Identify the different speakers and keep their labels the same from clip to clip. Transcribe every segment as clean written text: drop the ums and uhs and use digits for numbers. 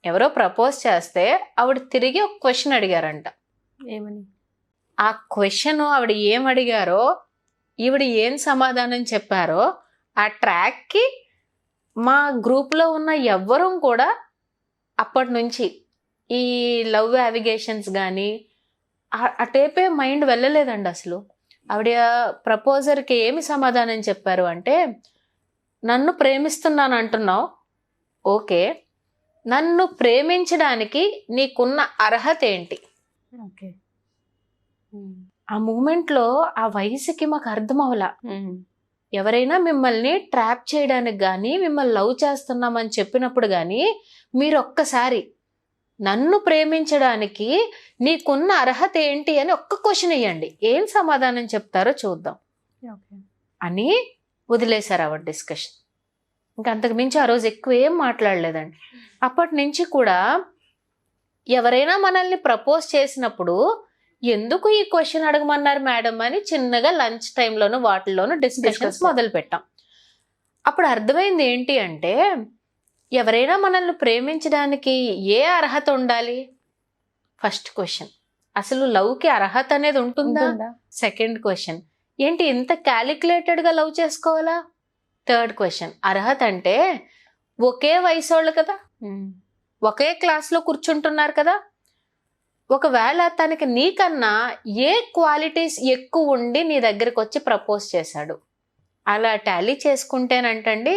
Speaker 1: ఎవరో ప్రపోజ్ చేస్తే ఆవిడ తిరిగి ఒక క్వశ్చన్ అడిగారంట.
Speaker 2: ఏమని?
Speaker 1: ఆ క్వశ్చన్ ఆవిడ ఏం అడిగారో, ఈవిడ ఏం సమాధానం చెప్పారో ఆ ట్రాక్కి మా గ్రూప్లో ఉన్న ఎవ్వరూ కూడా అప్పటి నుంచి ఈ లవ్ యావిగేషన్స్ కానీ అటేపే మైండ్ వెళ్ళలేదండి అసలు. ఆవిడ ప్రపోజర్కి ఏమి సమాధానం చెప్పారు అంటే, నన్ను ప్రేమిస్తున్నాను అంటున్నావు, ఓకే, నన్ను ప్రేమించడానికి నీకున్న అర్హత ఏంటి?
Speaker 2: ఓకే.
Speaker 1: ఆ మూమెంట్లో ఆ వయసుకి మాకు అర్థం అవలా. ఎవరైనా మిమ్మల్ని ట్రాప్ చేయడానికి కానీ మిమ్మల్ని లవ్ చేస్తున్నామని చెప్పినప్పుడు కానీ మీరు ఒక్కసారి నన్ను ప్రేమించడానికి నీకున్న అర్హత ఏంటి అని ఒక్క క్వశ్చన్ వేయండి, ఏం సమాధానం చెప్తారో చూద్దాం అని వదిలేశారు ఆవిడ డిస్కషన్. ఇంకా అంతకు మించి ఆ రోజు ఎక్కువ ఏం మాట్లాడలేదండి. అప్పటి నుంచి కూడా ఎవరైనా మనల్ని ప్రపోజ్ చేసినప్పుడు ఎందుకు ఈ క్వశ్చన్ అడగమన్నారు మేడం అని చిన్నగా లంచ్ టైంలోను వాటిల్లోనూ డిస్కషన్స్ మొదలు పెట్టాం. అప్పుడు అర్థమైంది ఏంటి అంటే, ఎవరైనా మనల్ని ప్రేమించడానికి ఏ అర్హత ఉండాలి? ఫస్ట్ క్వశ్చన్, అసలు లవ్కి అర్హత అనేది ఉంటుందా? సెకండ్ క్వశ్చన్, ఏంటి ఇంత క్యాలిక్యులేటెడ్గా లవ్ చేసుకోవాలా? థర్డ్ క్వశ్చన్, అర్హత అంటే ఒకే వయసు వాళ్ళు కదా, ఒకే క్లాస్లో కూర్చుంటున్నారు కదా, ఒకవేళ తనకి నీకన్నా ఏ క్వాలిటీస్ ఎక్కువ ఉండి నీ దగ్గరికి వచ్చి ప్రపోజ్ చేశాడు, అలా టాలీ చేసుకుంటేనంటండి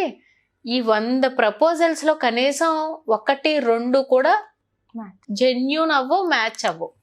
Speaker 1: ఈ 100 ప్రపోజల్స్లో కనీసం 1-2 కూడా జెన్యూన్ అవ్వవు, మ్యాచ్ అవ్వవు.